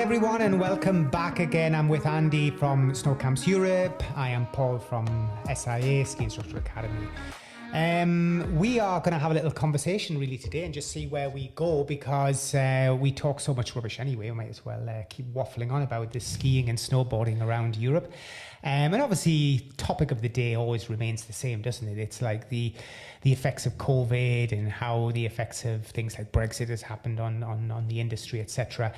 everyone, and welcome back again. I'm with Andy from Snow Camps Europe. I am Paul from SIA, Ski Instructor Academy. We are going to have a little conversation really today and just see where we go, because we talk so much rubbish anyway. We might as well keep waffling on about the skiing and snowboarding around Europe. And obviously, topic of the day always remains the same, doesn't it? It's like the effects of COVID and how the effects of things like Brexit has happened on the industry, etc.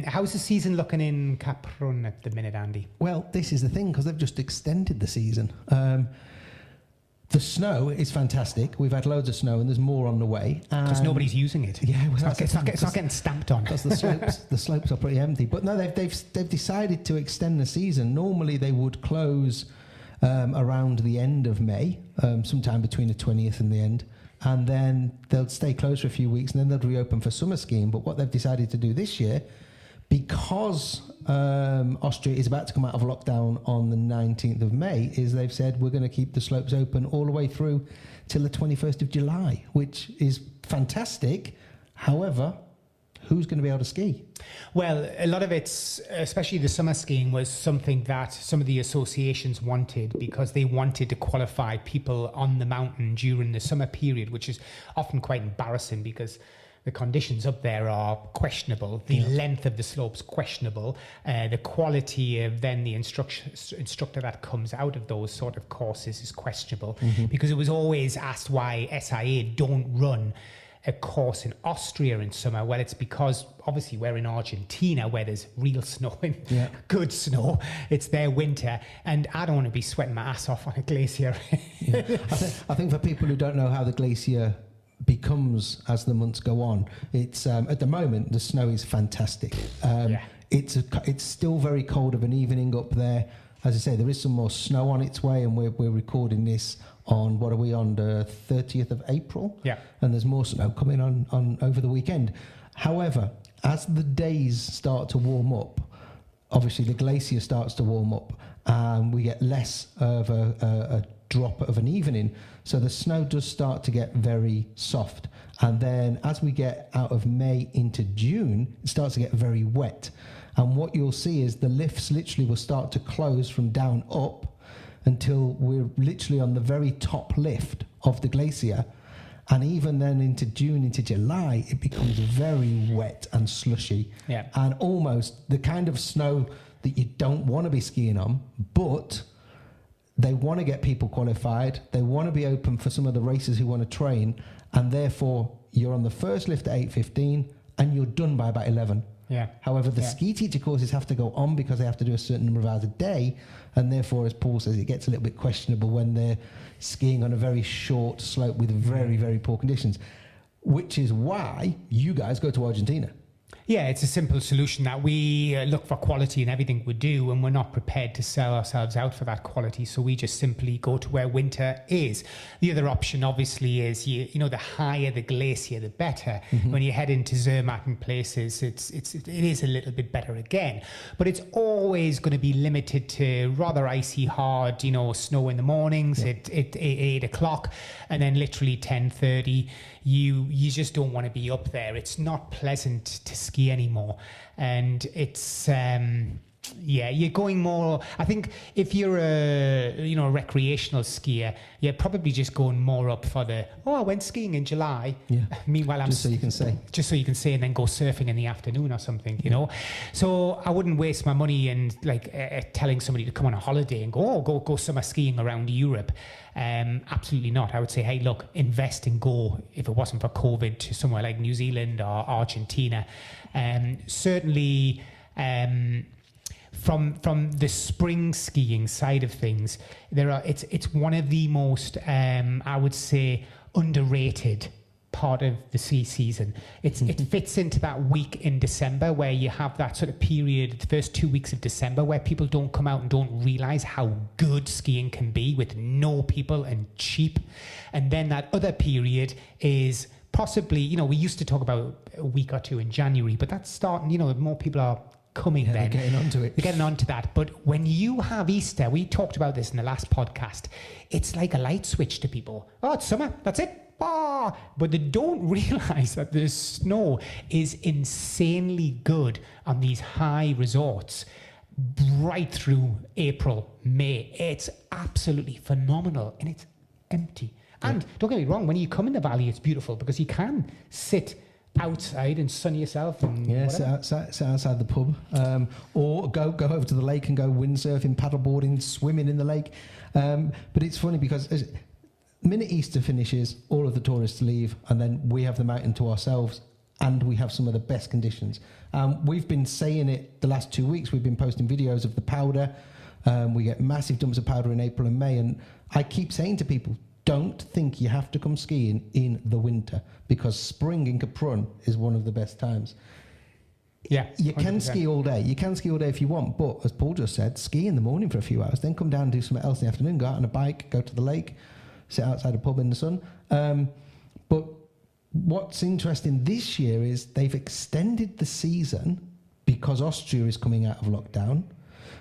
How's the season looking in Kaprun at the minute, Andy? Well, this is the thing, because they've just extended the season. The snow is fantastic. We've had loads of snow, and there's more on the way. Because nobody's using it. Yeah, well, it's not getting stamped on. Because the slopes are pretty empty. But no, they've decided to extend the season. Normally they would close around the end of May, sometime between the 20th and the end, and then they'll stay closed for a few weeks, and then they'll reopen for summer skiing. But what they've decided to do this year, because Austria is about to come out of lockdown on the 19th of May, is they've said we're going to keep the slopes open all the way through till the 21st of July, which is fantastic. However, who's going to be able to ski? Well, a lot of it's, especially the summer skiing, was something that some of the associations wanted, because they wanted to qualify people on the mountain during the summer period, which is often quite embarrassing because the conditions up there are questionable. The length of the slope's questionable. The quality of then the instructor that comes out of those sort of courses is questionable, because it was always asked why SIA don't run a course in Austria in summer. Well, it's because obviously we're in Argentina, where there's real snow and good snow. It's their winter, and I don't want to be sweating my ass off on a glacier. I think for people who don't know how the glacier becomes as the months go on, it's at the moment the snow is fantastic. It's still very cold of an evening up there. As I say, there is some more snow on its way, and we're recording this on, what are we on, the 30th of April? Yeah. And there's more snow coming on over the weekend. However, as the days start to warm up, obviously the glacier starts to warm up, and we get less of a drop of an evening, so the snow does start to get very soft. And then as we get out of May into June, it starts to get very wet, and what you'll see is the lifts literally will start to close from down up until we're literally on the very top lift of the glacier. And even then into June, into July, it becomes very wet and slushy, and almost the kind of snow that you don't want to be skiing on. But they want to get people qualified. They want to be open for some of the racers who want to train. And therefore, you're on the first lift at 8:15 and you're done by about 11. Yeah. However, the ski teacher courses have to go on because they have to do a certain number of hours a day. And therefore, as Paul says, it gets a little bit questionable when they're skiing on a very short slope with very, very poor conditions, which is why you guys go to Argentina. Yeah, it's a simple solution that we look for quality in everything we do, and we're not prepared to sell ourselves out for that quality. So we just simply go to where winter is. The other option, obviously, is you know, the higher the glacier, the better. When you head into Zermatt and places, it is a little bit better again. But it's always going to be limited to rather icy, hard, you know, snow in the mornings at 8 o'clock, and then literally 10:30. You just don't want to be up there. It's not pleasant to ski anymore, and it's you're going more. I think if you're a recreational skier, you're probably just going more up for I went skiing in July. Yeah. Meanwhile, just so you can say, and then go surfing in the afternoon or something. You know, so I wouldn't waste my money in telling somebody to come on a holiday and go summer skiing around Europe. Absolutely not. I would say, hey, look, invest and go, if it wasn't for COVID, to somewhere like New Zealand or Argentina. Certainly, from the spring skiing side of things, it's one of the most I would say underrated part of the ski season. It fits into that week in December where you have that sort of period, the first 2 weeks of December, where people don't come out and don't realize how good skiing can be with no people and cheap. And then that other period is possibly, we used to talk about a week or two in January, but that's starting, more people are coming then. They're getting onto it. They're getting onto that. But when you have Easter, we talked about this in the last podcast, it's like a light switch to people. Oh, it's summer. That's it. Ah, but they don't realise that the snow is insanely good on these high resorts right through April, May. It's absolutely phenomenal and it's empty. And don't get me wrong, when you come in the valley, it's beautiful because you can sit outside and sun yourself. And sit outside the pub, or go over to the lake and go windsurfing, paddleboarding, swimming in the lake. But it's funny because the minute Easter finishes, all of the tourists leave, and then we have the mountain to ourselves, and we have some of the best conditions. We've been saying it the last 2 weeks. We've been posting videos of the powder. We get massive dumps of powder in April and May, and I keep saying to people, don't think you have to come skiing in the winter, because spring in Kaprun is one of the best times. Yeah, you 100%. can ski all day. You can ski all day if you want, but as Paul just said, ski in the morning for a few hours, then come down and do something else in the afternoon. Go out on a bike, go to the lake, sit outside a pub in the sun. But what's interesting this year is they've extended the season because Austria is coming out of lockdown.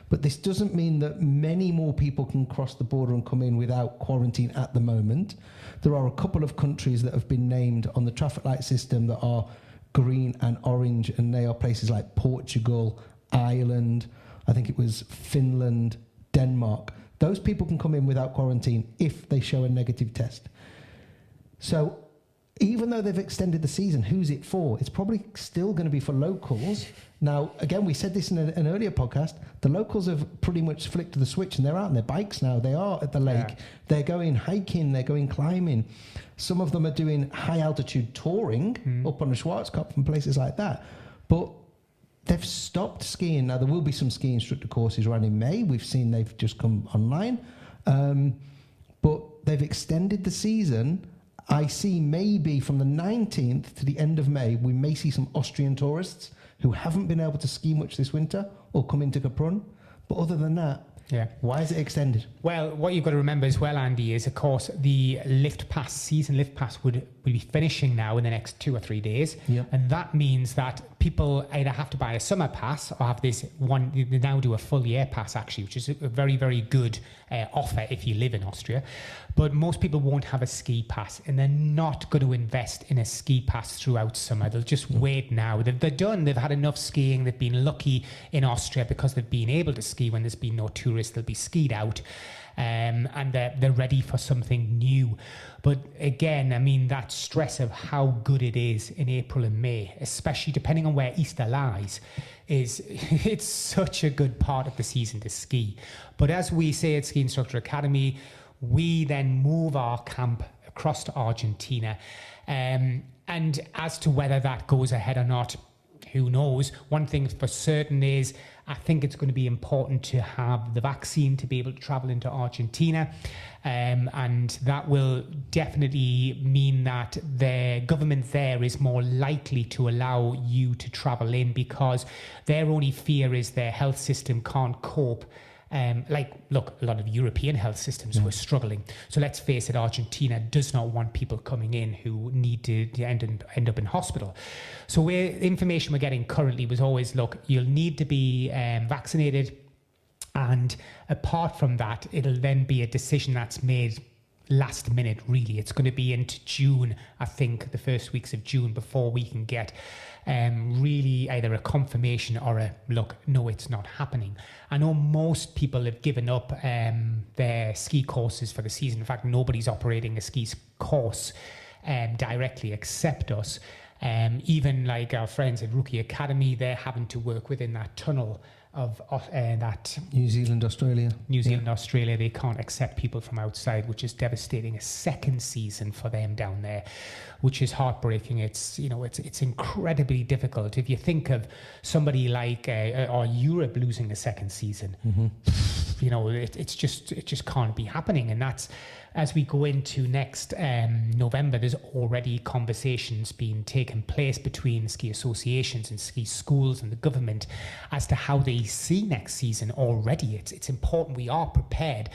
But this doesn't mean that many more people can cross the border and come in without quarantine at the moment. There are a couple of countries that have been named on the traffic light system that are green and orange, and they are places like Portugal, Ireland, I think it was Finland, Denmark. Those people can come in without quarantine if they show a negative test. So even though they've extended the season, who's it for? It's probably still going to be for locals. Now, again, we said this in an earlier podcast. The locals have pretty much flicked the switch and they're out on their bikes now. They are at the lake. Yeah. They're going hiking. They're going climbing. Some of them are doing high altitude touring up on the Schwarzkopf and places like that. But they've stopped skiing. Now, there will be some ski instructor courses around in May. We've seen they've just come online. But they've extended the season. I see maybe from the 19th to the end of May, we may see some Austrian tourists who haven't been able to ski much this winter or come into Kaprun. But other than that, why is it extended? Well, what you've got to remember as well, Andy, is, of course, the season lift pass will be finishing now in the next 2 or 3 days. Yep. And that means that people either have to buy a summer pass or have this one. They now do a full year pass, actually, which is a very, very good offer if you live in Austria. But most people won't have a ski pass, and they're not going to invest in a ski pass throughout summer. They'll just wait now. They're done. They've had enough skiing. They've been lucky in Austria because they've been able to ski when there's been no tourists. They'll be skied out. And they're ready for something new. But again, I mean, that stress of how good it is in April and May, especially depending on where Easter lies, it's such a good part of the season to ski. But as we say at Ski Instructor Academy, we then move our camp across to Argentina. And as to whether that goes ahead or not, who knows? One thing for certain is I think it's going to be important to have the vaccine to be able to travel into Argentina. And that will definitely mean that the government there is more likely to allow you to travel in, because their only fear is their health system can't cope. Look, a lot of European health systems were struggling. So let's face it, Argentina does not want people coming in who need to end up in hospital. So information we're getting currently was always, look, you'll need to be vaccinated. And apart from that, it'll then be a decision that's made last minute, really. It's going to be into June, I think, the first weeks of June, before we can get really either a confirmation or a look, no, it's not happening. I know most people have given up their ski courses for the season. In fact, nobody's operating a ski course directly except us. Even like our friends at Rookie Academy, they're having to work within that tunnel of that New Zealand, Australia. Australia. They can't accept people from outside, which is devastating. A second season for them down there, which is heartbreaking. It's incredibly difficult. If you think of somebody like or Europe losing a second season, it just can't be happening. And that's, as we go into next November, there's already conversations being taken place between ski associations and ski schools and the government as to how they see next season already. It's important we are prepared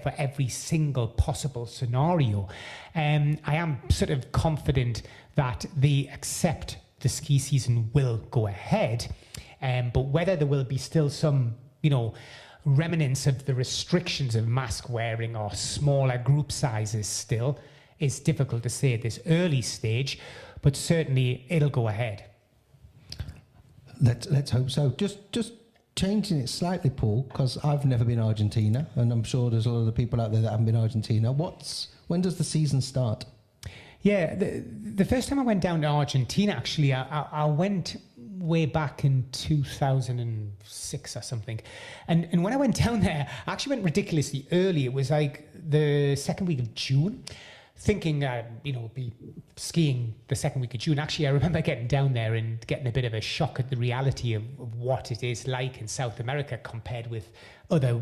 for every single possible scenario. I am sort of confident that they accept the ski season will go ahead. But whether there will be still some, remnants of the restrictions of mask wearing or smaller group sizes still is difficult to say at this early stage, but certainly it'll go ahead. Let's hope so. Just changing it slightly, Paul, because I've never been to Argentina, and I'm sure there's a lot of people out there that haven't been to Argentina. When does the season start? Yeah, the first time I went down to Argentina, actually, I went way back in 2006 or something. And when I went down there, I actually went ridiculously early. It was like the second week of June, thinking, be skiing the second week of June. Actually, I remember getting down there and getting a bit of a shock at the reality of what it is like in South America compared with other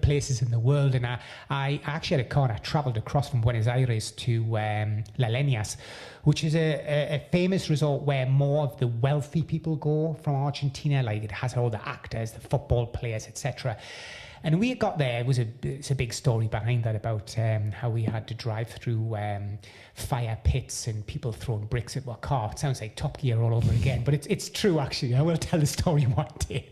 places in the world. And I actually had a car and I travelled across from Buenos Aires to La Leñas, which is a famous resort where more of the wealthy people go from Argentina. Like, it has all the actors, the football players, etc. And we got there. It's a big story behind that about how we had to drive through fire pits and people throwing bricks at our car. It sounds like Top Gear all over again, but it's true, actually. I will tell the story one day.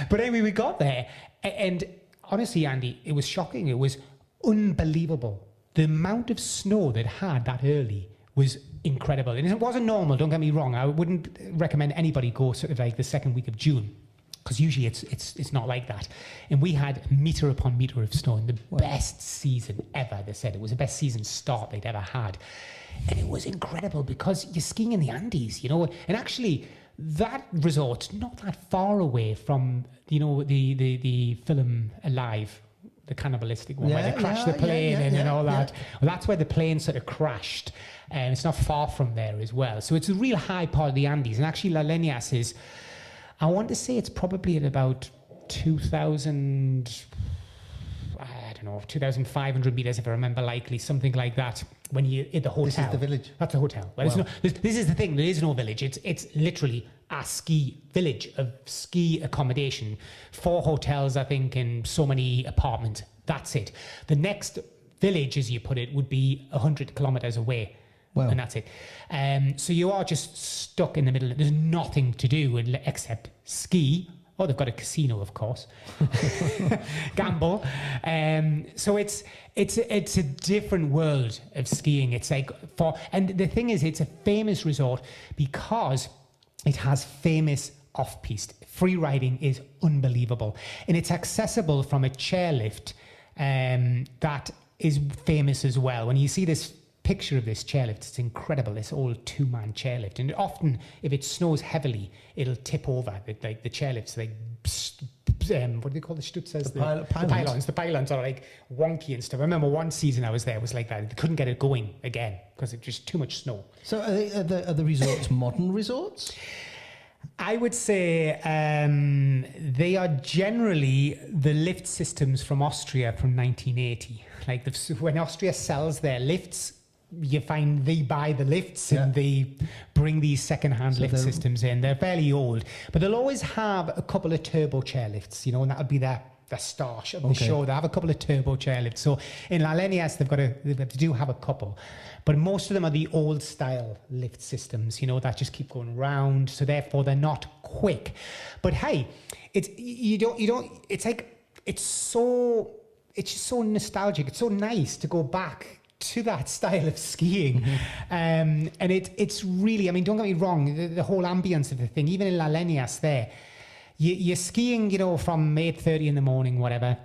But anyway, we got there, and honestly, Andy, it was shocking. It was unbelievable. The amount of snow that had that early was incredible. And it wasn't normal, don't get me wrong. I wouldn't recommend anybody go sort of like the second week of June, because usually it's not like that. And we had metre upon metre of snow in the best season ever. They said it was the best season start they'd ever had. And it was incredible because you're skiing in the Andes, and actually that resort's not that far away from, the film Alive, the cannibalistic one, where they crashed the plane and all that. Yeah. Well, that's where the plane sort of crashed. And it's not far from there as well. So it's a real high part of the Andes. And actually La Leñas is, I want to say it's probably at about 2,500 meters, if I remember likely, something like that, when you're at the hotel. This is the village? That's a hotel. Well, wow. This is the thing, there is no village. It's literally a ski village of ski accommodation. 4 hotels, I think, and so many apartments. That's it. The next village, as you put it, would be 100 kilometers away. Wow. And that's it. So you are just stuck in the middle. There's nothing to do except ski. Oh, they've got a casino, of course. Gamble. So it's a different world of skiing. It's like and the thing is, it's a famous resort because it has famous off-piste. Free riding is unbelievable, and it's accessible from a chairlift that is famous as well. When you see this picture of this chairlift, it's incredible. This old 2-man chairlift, and often if it snows heavily, it'll tip over. Like the chairlifts, like what do they call the stutzers? The pylons. The pylons are like wonky and stuff. I remember one season I was there, it was like that. They couldn't get it going again because it was just too much snow. So are the resorts modern resorts? I would say they are generally the lift systems from Austria from 1980. Like when Austria sells their lifts, you find they buy the lifts and they bring these second-hand lift systems in. They're fairly old, but they'll always have a couple of turbo chairlifts, and that would be their star of the show. They have a couple of turbo chairlifts. So in La Leñas, they do have a couple, but most of them are the old-style lift systems, that just keep going round. So therefore, they're not quick. But hey, it's just so nostalgic. It's so nice to go back to that style of skiing. And it's really, don't get me wrong, the whole ambience of the thing, even in La Leñas there, you're skiing, from 8:30 in the morning, whatever,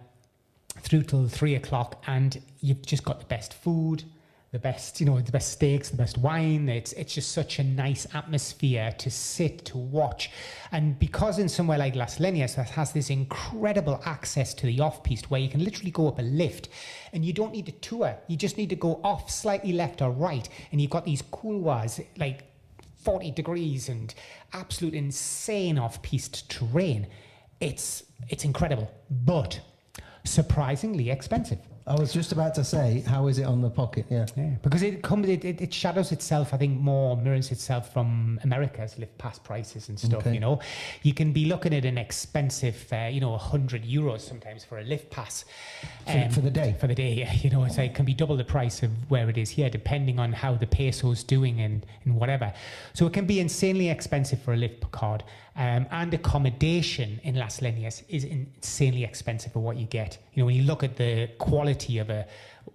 through till 3 o'clock, and you've just got the best food, the best steaks, the best wine. It's just such a nice atmosphere to sit, to watch. And because in somewhere like Las Leñas that has this incredible access to the off-piste where you can literally go up a lift and you don't need to tour, you just need to go off slightly left or right, and you've got these couloirs like 40 degrees and absolute insane off-piste terrain. It's incredible, but surprisingly expensive. I was just about to say, how is it on the pocket? Yeah. Because it shadows itself, I think, more mirrors itself from America's lift pass prices and stuff. Okay. You know, you can be looking at an expensive, €100 sometimes for a lift pass For the day. For the day, yeah. You know, it's like, it can be double the price of where it is here, depending on how the peso's doing and whatever. So it can be insanely expensive for a lift card. And accommodation in Las Leñas is insanely expensive for what you get. You know, when you look at the quality of a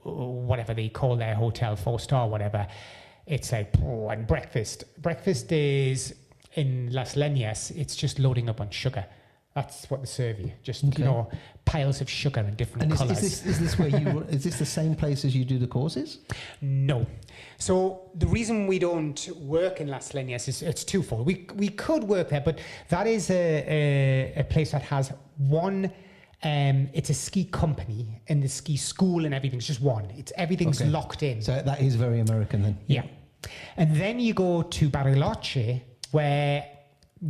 whatever they call their hotel, 4-star, whatever, it's like, and breakfast is in Las Leñas, it's just loading up on sugar. That's what they serve you. Just, piles of sugar in different colours. Is this where is this the same place as you do the courses? No. So the reason we don't work in Las Leñas is it's twofold. We could work there, but that is a place that has one. It's a ski company and the ski school and everything's just one. Everything's locked in. So that is very American then. Yeah. And then you go to Bariloche, where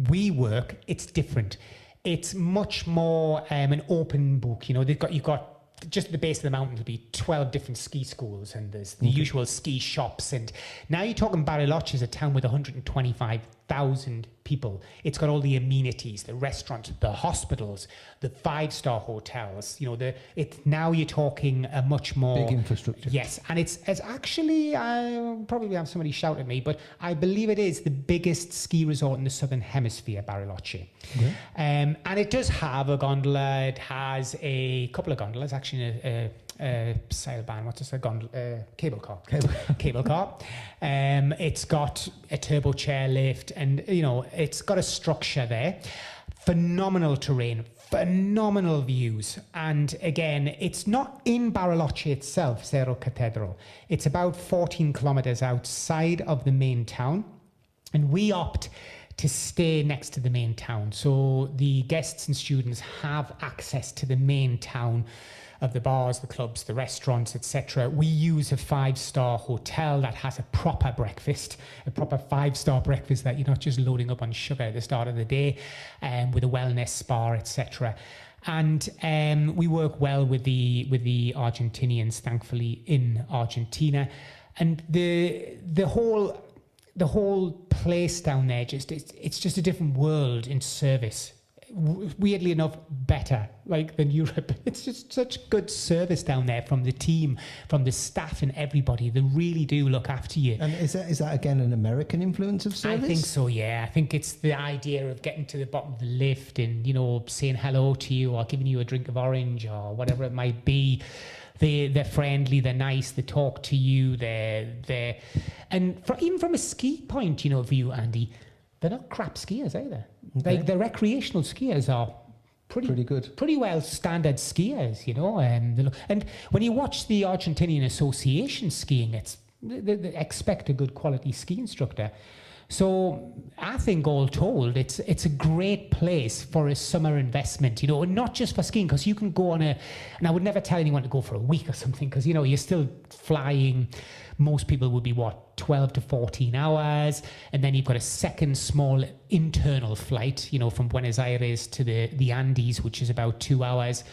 we work. It's different. It's much more an open book. You know, you've got just at the base of the mountain will be 12 different ski schools, and there's the usual ski shops. And now you're talking Bariloche is a town with 125,000 people. It's got all the amenities, the restaurants, the hospitals, the 5-star hotels. You know, now you're talking a much more big infrastructure. Yes, and it's actually, I probably have somebody shout at me, but I believe it is the biggest ski resort in the southern hemisphere, Bariloche. Okay. And it does have a gondola. It has a couple of gondolas, actually, a sail band. What's this? A gondola? Cable car. Cable car. It's got a turbo chairlift, and it's got a structure there. Phenomenal terrain, phenomenal views, and again, it's not in Bariloche itself, Cerro Catedral. It's about 14 kilometers outside of the main town, and we opt to stay next to the main town, so the guests and students have access to the main town of the bars, the clubs, the restaurants, etc. We use a 5-star hotel that has a proper breakfast, a proper 5-star breakfast that you're not just loading up on sugar at the start of the day, with a wellness spa, etc. And we work well with the Argentinians, thankfully, in Argentina, and the whole place down there it's just a different world in service. Weirdly enough, better than Europe. It's just such good service down there from the team, from the staff and everybody. They really do look after you. And is that again an American influence of service? I think so, yeah. I think it's the idea of getting to the bottom of the lift and, saying hello to you or giving you a drink of orange or whatever it might be. They're friendly, they're nice, they talk to you, and even from a ski point, view, Andy, they're not crap skiers either. Okay. The recreational skiers are pretty good, pretty well standard skiers, and when you watch the Argentinian Association skiing, they expect a good quality ski instructor. So I think all told, it's a great place for a summer investment, and not just for skiing, because you can go on and I would never tell anyone to go for a week or something, because, you're still flying. Most people would be 12 to 14 hours. And then you've got a second small internal flight, from Buenos Aires to the Andes, which is about 2 hours.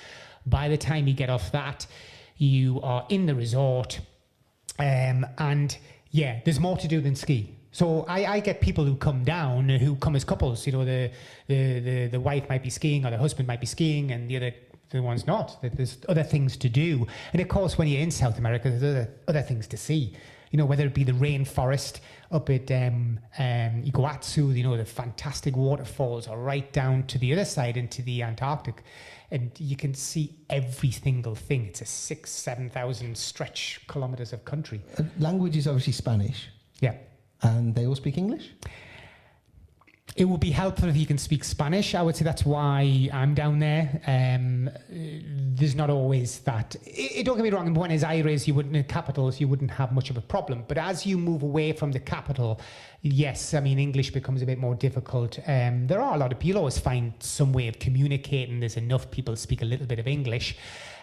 By the time you get off that, you are in the resort. And yeah, there's more to do than ski. So I get people who come down, who come as couples. The wife might be skiing or the husband might be skiing, and the one's not. There's other things to do. And of course, when you're in South America, there's other things to see. Whether it be the rainforest up at Iguazu, the fantastic waterfalls, or right down to the other side into the Antarctic. And you can see every single thing. It's a 7,000 stretch kilometers of country. Language is obviously Spanish. Yeah. And they all speak English? It would be helpful if you can speak Spanish. I would say that's why I'm down there. There's not always that. Don't get me wrong, in Buenos Aires, in capitals, you wouldn't have much of a problem. But as you move away from the capital, yes, English becomes a bit more difficult. There are a lot of people. You'll always find some way of communicating. There's enough people speak a little bit of English.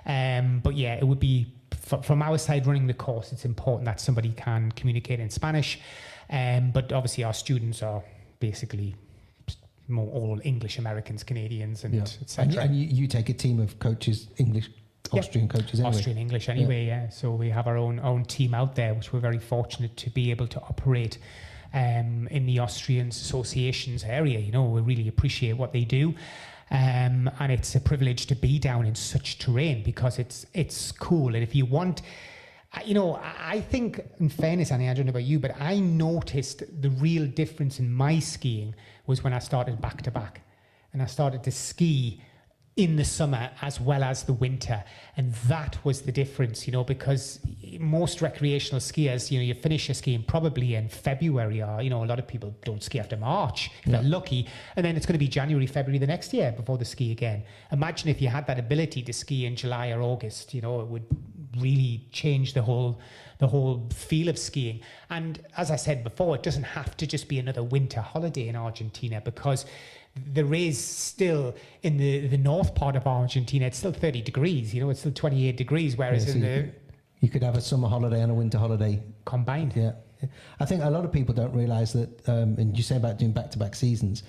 But yeah, it would be, from our side running the course, it's important that somebody can communicate in Spanish. But obviously our students are basically more all English Americans, Canadians, and etc. And you take a team of coaches, English Austrian coaches anyway. Austrian English anyway, yeah. So we have our own team out there, which we're very fortunate to be able to operate in the Austrian associations area. You know, we really appreciate what they do. And it's a privilege to be down in such terrain because it's cool. And if you want, you know, I think, in fairness, Annie, I don't know about you, but I noticed the real difference in my skiing was when I started back-to-back. And I started to ski in the summer as well as the winter. And that was the difference, you know, because most recreational skiers, you know, you finish your skiing probably in February, or, you know, a lot of people don't ski after March if they're lucky. And then it's going to be January, February the next year before they ski again. Imagine if you had that ability to ski in July or August, you know, it would really change the whole feel of skiing. And as I said before, it doesn't have to just be another winter holiday in Argentina, because there is still, in the north part of Argentina, it's still 30 degrees, you know, it's still 28 degrees, whereas so you could have a summer holiday and a winter holiday combined. Yeah. I think a lot of people don't realise that, and you say about doing back-to-back seasons,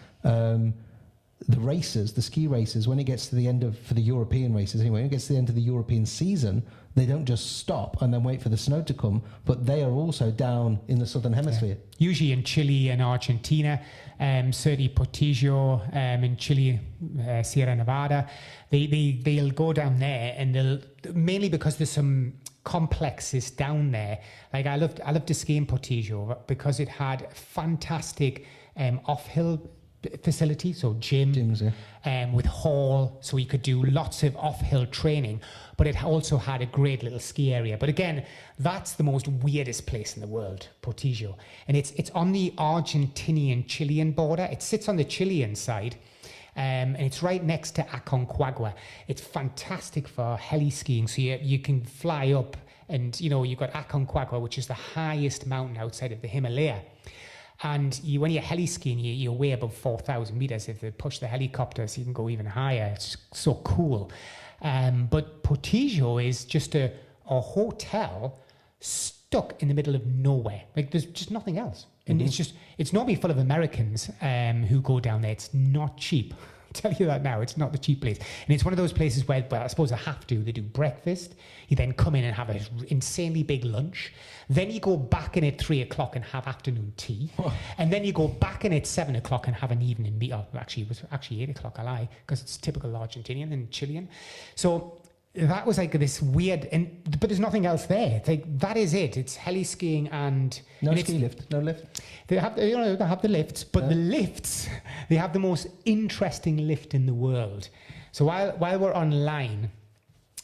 the racers, the ski racers, when it gets to the end of, for the European races anyway, when it gets to the end of the European season, they don't just stop and then wait for the snow to come, but they are also down in the southern hemisphere. Yeah. Usually in Chile and Argentina, certainly Portillo, in Chile, Sierra Nevada, they'll go down there, and they'll, mainly because there's some complexes down there. Like I loved to ski in Portillo because it had fantastic off-hill facility, so gyms, with hall, so you could do lots of off-hill training, but it also had a great little ski area. But again, that's the most weirdest place in the world, Portillo, and it's on the Argentinian-Chilean border. It sits on the Chilean side, and it's right next to Aconcagua. It's fantastic for heli skiing, so you can fly up, and you know, you've got Aconcagua, which is the highest mountain outside of the Himalaya. And when you're heli skiing, you're way above 4,000 meters. If they push the helicopters, you can go even higher. It's so cool. But Portillo is just a hotel stuck in the middle of nowhere. Like, there's just nothing else. And it's normally full of Americans who go down there. It's not cheap. I'll tell you that now. It's not the cheap place. And it's one of those places where, well, I suppose they have to. They do breakfast. You then come in and have an insanely big lunch. Then you go back in at 3 o'clock and have afternoon tea. Oh. And then you go back in at 7 o'clock and have an evening meal. Oh, actually, it was actually 8 o'clock, I lie, because it's typical Argentinian and Chilean. So that was like this weird, but there's nothing else there. It's like, that is it. It's heli skiing and ski lift, no lift. They have the lifts, but the lifts, they have the most interesting lift in the world. So while we're online,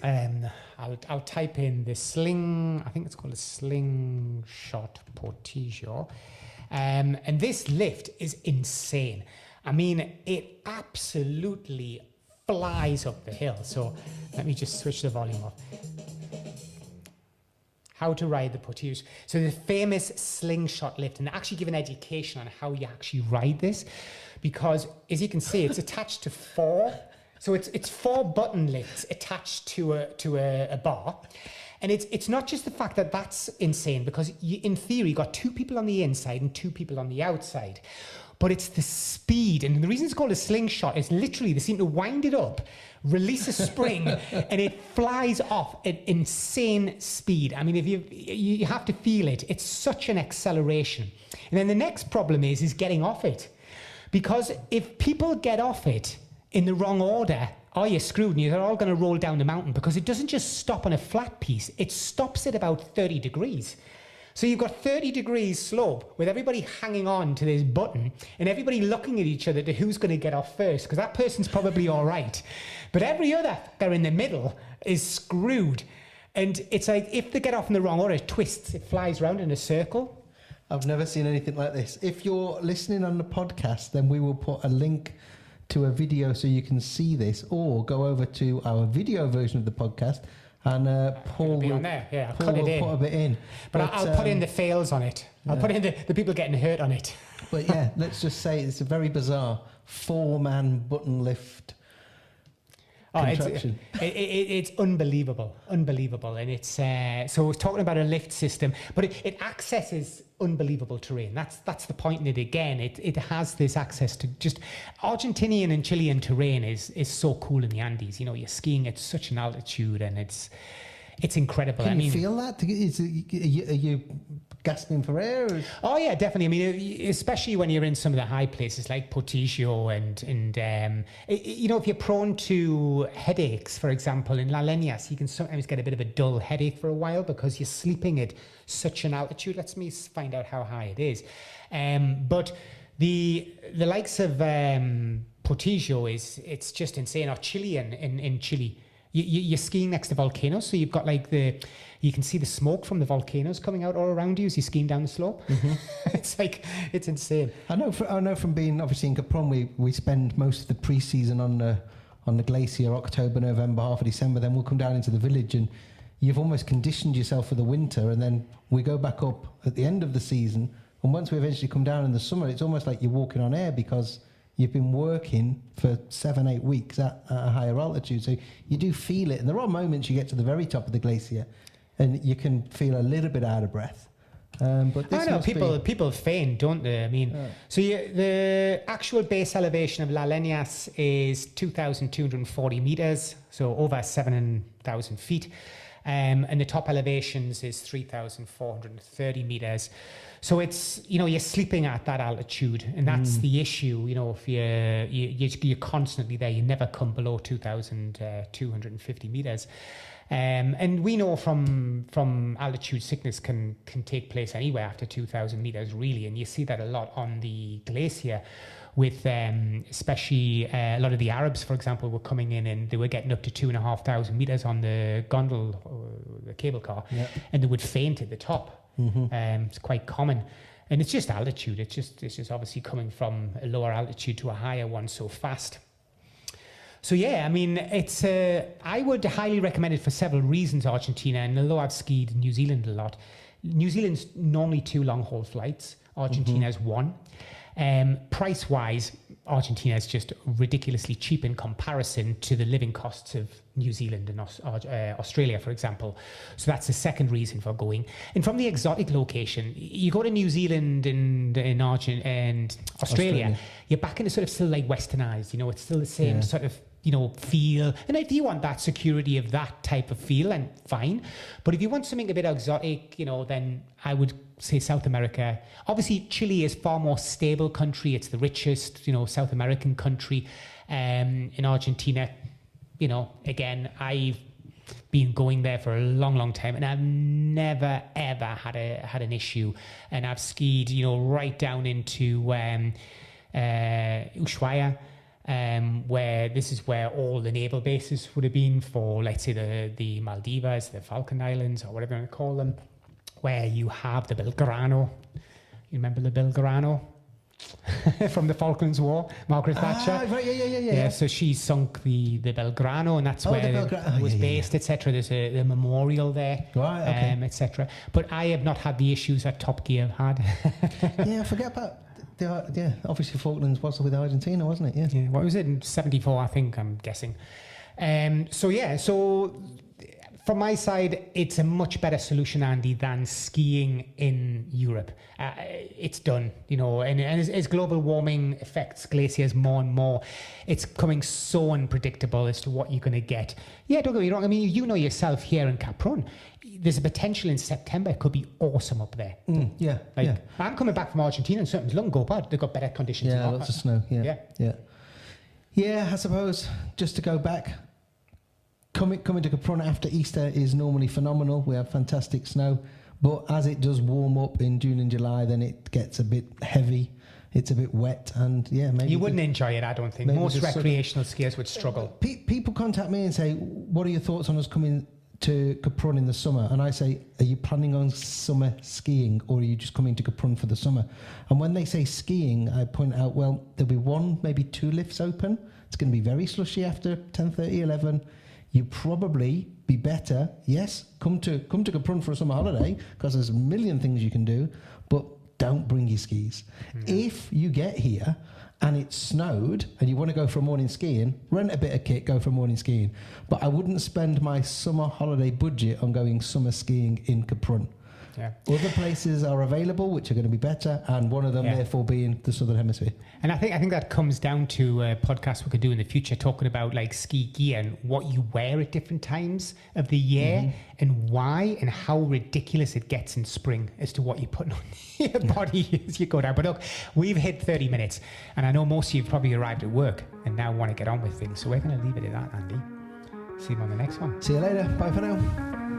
I'll type in the sling. I think it's called a slingshot Portillo, and this lift is insane. I mean, it absolutely flies up the hill. So let me just switch the volume off. How to ride the Portillo. So the famous slingshot lift, and they actually give an education on how you actually ride this, because as you can see, it's attached to four. So it's 4 button lifts attached to a bar. And it's not just the fact that that's insane, because in theory, you've got 2 people on the inside and 2 people on the outside. But it's the speed. And the reason it's called a slingshot is literally they seem to wind it up, release a spring, and it flies off at insane speed. I mean, if you have to feel it. It's such an acceleration. And then the next problem is getting off it. Because if people get off it in the wrong order, you're screwed, and you're all going to roll down the mountain, because it doesn't just stop on a flat piece. It stops at about 30 degrees. So you've got 30 degrees slope with everybody hanging on to this button and everybody looking at each other to who's going to get off first, because that person's probably all right. But every other they're in the middle is screwed. And it's like, if they get off in the wrong order, it twists, it flies around in a circle. I've never seen anything like this. If you're listening on the podcast, then we will put a link to a video so you can see this, or go over to our video version of the podcast. And Paul will, on there. Yeah, Paul will put a bit in. But I'll put in the fails on it. I'll put in the people getting hurt on it. But yeah, let's just say it's a very bizarre 4-man button lift. contraption. It's unbelievable, and it's so we're talking about a lift system, but it accesses unbelievable terrain. That's the point in it. Again, it has this access to just Argentinian and Chilean terrain is so cool in the Andes. You're skiing at such an altitude, and it's incredible. Can you feel that? Are you gasping for air? Or? Oh yeah, definitely. I mean, especially when you're in some of the high places like Portillo and if you're prone to headaches, for example, in La Leñas, you can sometimes get a bit of a dull headache for a while because you're sleeping at such an altitude. Let me find out how high it is. But the likes of Portillo it's just insane. Or Chile in Chile. You're skiing next to volcanoes, so you've got you can see the smoke from the volcanoes coming out all around you as you're skiing down the slope. Mm-hmm. It's insane. I know from being obviously in Kaprun, we spend most of the pre-season on the glacier, October, November, half of December. Then we'll come down into the village, and you've almost conditioned yourself for the winter, and then we go back up at the end of the season. And once we eventually come down in the summer, it's almost like you're walking on air because you've been working for 7-8 weeks at a higher altitude. So you do feel it. And there are moments you get to the very top of the glacier and you can feel a little bit out of breath. But this I know people faint, don't they? I mean, so the actual base elevation of La Leñas is 2,240 meters, so over 7,000 feet. And the top elevations is 3,430 meters. So it's, you're sleeping at that altitude, and that's the issue. If you're constantly there, you never come below 2,250 meters. And we know from altitude sickness can take place anywhere after 2,000 meters, really. And you see that a lot on the glacier with especially a lot of the Arabs, for example, were coming in and they were getting up to 2,500 meters on the gondol, or the cable car, and they would faint at the top. Mm-hmm. It's quite common, and it's just altitude. It's just obviously coming from a lower altitude to a higher one so fast. So yeah, I mean, it's I would highly recommend it for several reasons, Argentina. And although I've skied New Zealand a lot, New Zealand's normally 2 long-haul flights. Argentina's 1. Price-wise, Argentina is just ridiculously cheap in comparison to the living costs of New Zealand and Australia, for example. So that's the second reason for going. And from the exotic location, you go to New Zealand and Australia, you're back into sort of still like westernized. It's still the same sort of feel. And if you want that security of that type of feel, then fine. But if you want something a bit exotic, then I would say South America. Obviously, Chile is far more stable country. It's the richest, South American country. In Argentina, again, I've been going there for a long, long time, and I've never ever had an issue. And I've skied, right down into Ushuaia. Where this is where all the naval bases would have been for, let's say, the Maldives, the Falkland Islands, or whatever you want to call them, where you have the Belgrano. You remember the Belgrano from the Falklands War? Margaret Thatcher. Right, yeah. So she sunk the Belgrano, and that's where it was based, etc. There's a memorial there, right, okay. etc. But I have not had the issues that Top Gear have had. I forget about. Obviously Falklands was with Argentina, wasn't it? Yeah. What was it in 74? I think I'm guessing. So from my side, it's a much better solution, Andy, than skiing in Europe. It's done, and as global warming affects glaciers more and more, it's becoming so unpredictable as to what you're going to get. Yeah, don't get me wrong. I mean, yourself here in Kaprun, there's a potential in September. It could be awesome up there. I'm coming back from Argentina, and something's looking good. They've got better conditions. Yeah, lots of snow. Yeah, I suppose just to go back, coming to Kaprun after Easter is normally phenomenal. We have fantastic snow, but as it does warm up in June and July, then it gets a bit heavy. It's a bit wet, and maybe you wouldn't enjoy it. I don't think most recreational skiers would struggle. People contact me and say, "What are your thoughts on us coming to Kaprun in the summer?" And I say, "Are you planning on summer skiing, or are you just coming to Kaprun for the summer?" And when they say skiing, I point out, well, there'll be 1, maybe 2 lifts open. It's going to be very slushy after 10:30, 11. You probably be better. Yes, come to Kaprun for a summer holiday because there's a million things you can do, but don't bring your skis. If you get here and it snowed and you want to go for a morning skiing, rent a bit of kit, go for a morning skiing. But I wouldn't spend my summer holiday budget on going summer skiing in Kaprun. Yeah. Other places are available which are going to be better, and one of them therefore being the Southern Hemisphere. And I think that comes down to a podcast we could do in the future, talking about like ski gear and what you wear at different times of the year and why, and how ridiculous it gets in spring as to what you're putting on your body as you go down. But look, we've hit 30 minutes, and I know most of you have probably arrived at work and now want to get on with things. So we're going to leave it at that, Andy. See you on the next one. See you later. Bye for now.